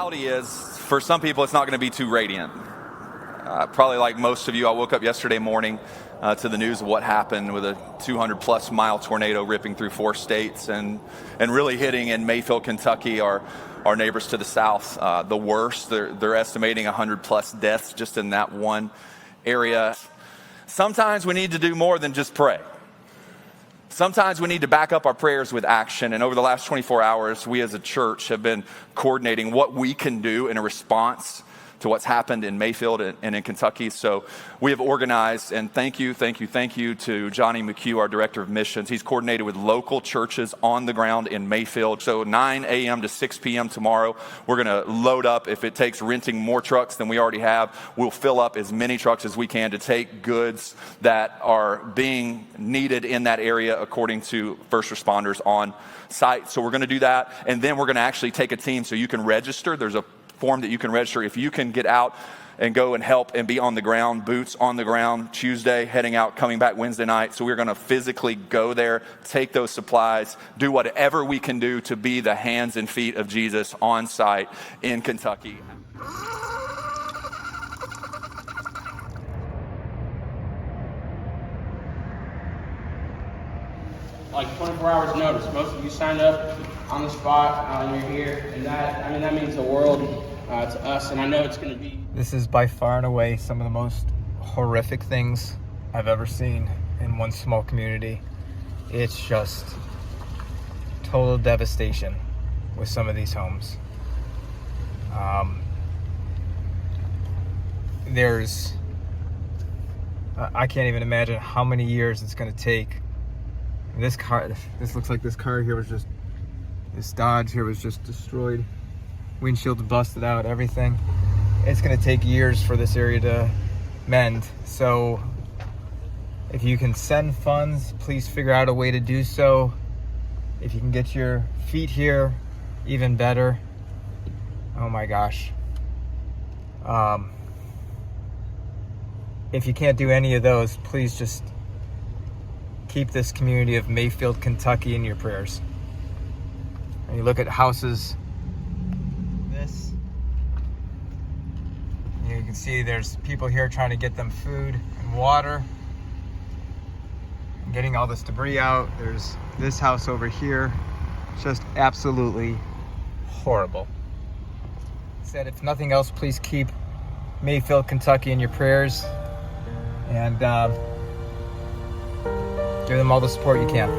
reality is, for some people, it's not going to be too radiant. Probably like most of you, I woke up yesterday morning to the news of what happened with a 200-plus mile tornado ripping through 4 states and really hitting in Mayfield, Kentucky, our neighbors to the south, the worst. They're estimating 100-plus deaths just in that one area. Sometimes we need to do more than just pray. Sometimes we need to back up our prayers with action. And over the last 24 hours, we as a church have been coordinating what we can do in a response to what's happened in Mayfield and in Kentucky. So we have organized, and thank you to Johnny McHugh, our director of missions. He's coordinated with local churches on the ground in Mayfield. So 9 a.m. to 6 p.m. tomorrow, we're going to load up. If it takes renting more trucks than we already have, we'll fill up as many trucks as we can to take goods that are being needed in that area according to first responders on site. So we're going to do that, and then we're going to actually take a team so you can register. There's a form that you can register if you can get out and go and help and be on the ground, boots on the ground, Tuesday, heading out, coming back Wednesday night. So we're going to physically go there, take those supplies, do whatever we can do to be the hands and feet of Jesus on site in Kentucky. Like 24 hours notice. Most of you signed up on the spot, you're here, and that means the world to us, and I know it's going to be. This is by far and away some of the most horrific things I've ever seen in one small community. It's just total devastation with some of these homes. I can't even imagine how many years it's going to take. This looks like this car here was just, this Dodge here was just destroyed. Windshield's busted out, everything. It's gonna take years for this area to mend. So if you can send funds, please figure out a way to do so. If you can get your feet here, even better. Oh my gosh. If you can't do any of those, please just keep this community of Mayfield, Kentucky in your prayers. And you look at houses, this, you can see there's people here trying to get them food and water, and getting all this debris out. There's this house over here, just absolutely horrible. Said if nothing else, please keep Mayfield, Kentucky in your prayers, and give them all the support you can.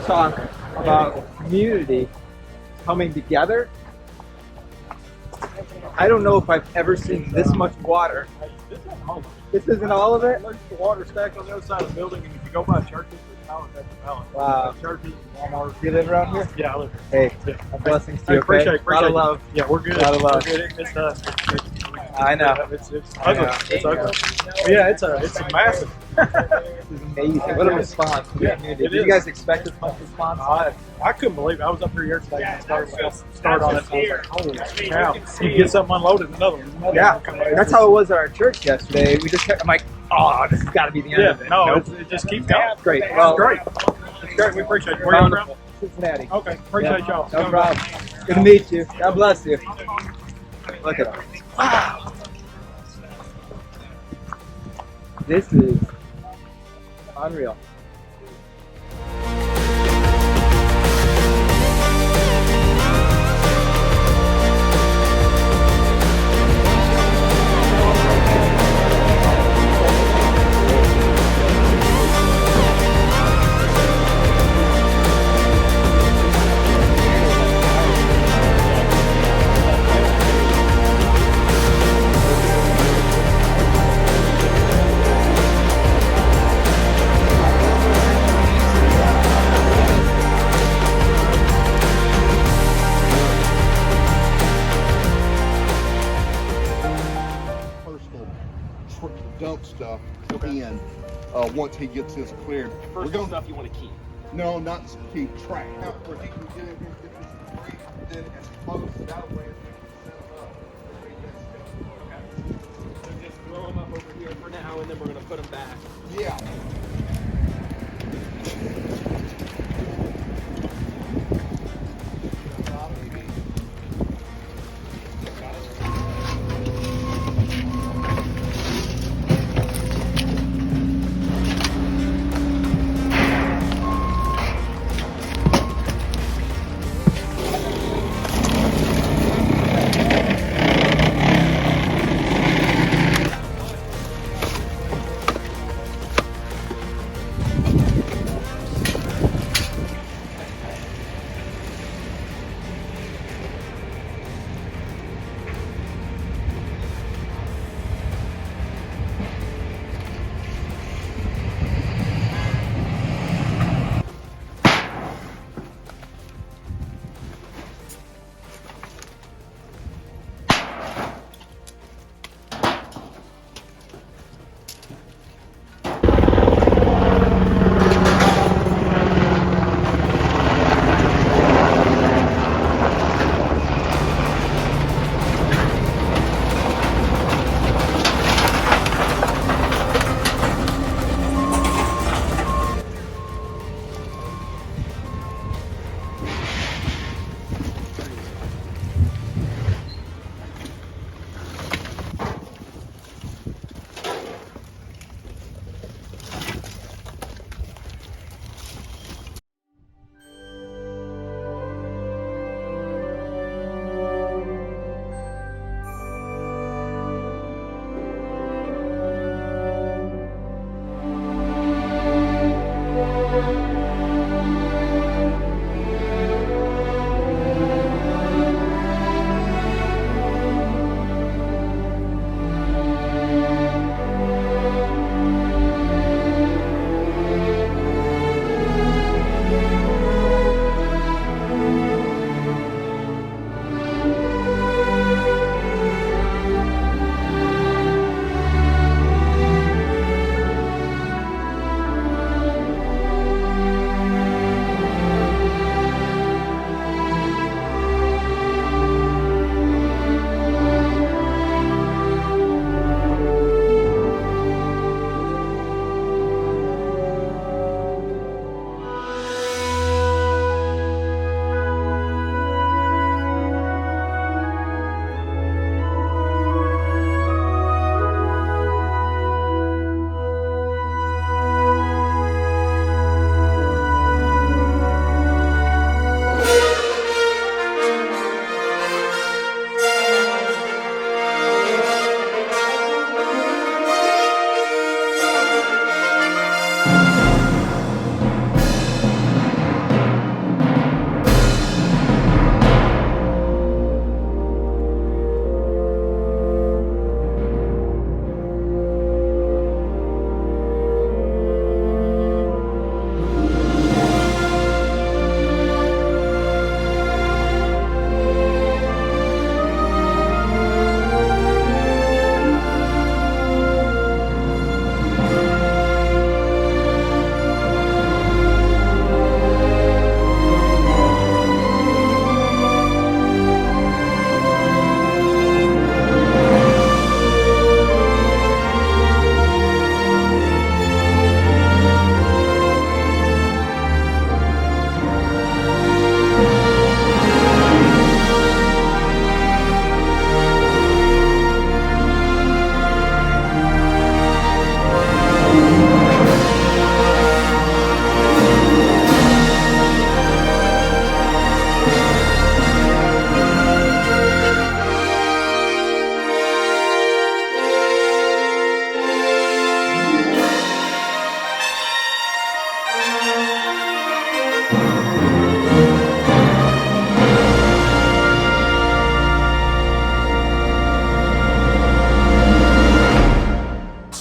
Talk about community coming together. I don't know if I've ever seen this much water. This isn't all of it? Look at the water stacked on the other side of the building, and if you go by churches, there's houses at the valley. Wow. Churches, Walmart. Do you live around here? Yeah, I live here. Hey, blessings to you, okay? Appreciate A lot of love. Yeah, we're good. A lot of love. We're good. I know. It's ugly. It's ugly. Yeah, it's massive. This is amazing. What a response from the community. Did you guys expect this much response? I couldn't believe it. I was up here yesterday and started on it. I was like, holy cow. You get something unloaded, another one. Yeah, that's how it was at our church yesterday. We just kept, I'm like, oh, this has got to be the end of it. No, Nope. it just keeps going. It's great. Well, Great. It's great. We appreciate it. Where are you from? Cincinnati. Okay, appreciate y'all. No problem. Good to meet you. God bless you. Look at that. Wow. This is unreal. once he gets this cleared. First stuff you want to keep. No, not to keep track. Now, where he can get in here, get this free, then it's close that way. So just throw them up over here for now, and then we're going to put them back. Yeah.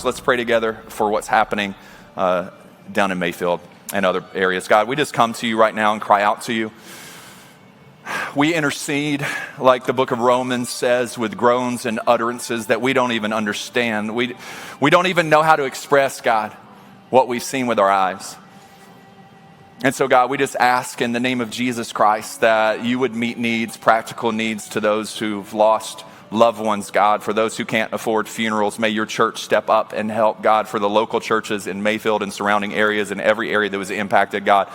Let's pray together for what's happening down in Mayfield and other areas. God, we just come to you right now and cry out to you. We intercede, like the book of Romans says, with groans and utterances that we don't even understand. We don't even know how to express, God. what we've seen with our eyes. And so, God, we just ask in the name of Jesus Christ that you would meet needs, practical needs to those who've lost loved ones, God. For those who can't afford funerals, may your church step up and help, God, for the local churches in Mayfield and surrounding areas and every area that was impacted, God.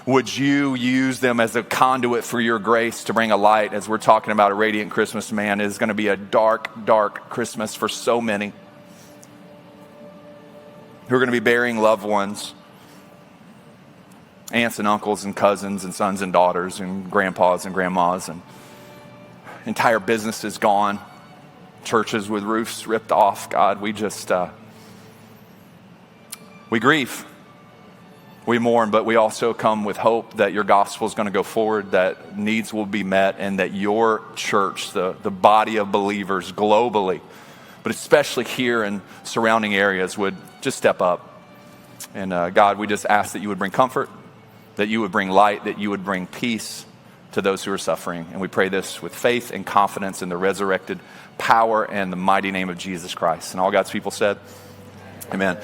Would you use them as a conduit for your grace to bring a light, as we're talking about a radiant Christmas, man? It is going to be a dark, dark Christmas for so many who are going to be burying loved ones, aunts and uncles and cousins and sons and daughters and grandpas and grandmas, and entire businesses gone, churches with roofs ripped off. God, we just, we grieve. We mourn, but we also come with hope that your gospel is going to go forward, that needs will be met, and that your church, the body of believers globally, but especially here in surrounding areas, would just step up. And God, we just ask that you would bring comfort, that you would bring light, that you would bring peace to those who are suffering. And we pray this with faith and confidence in the resurrected power and the mighty name of Jesus Christ. And all God's people said, amen.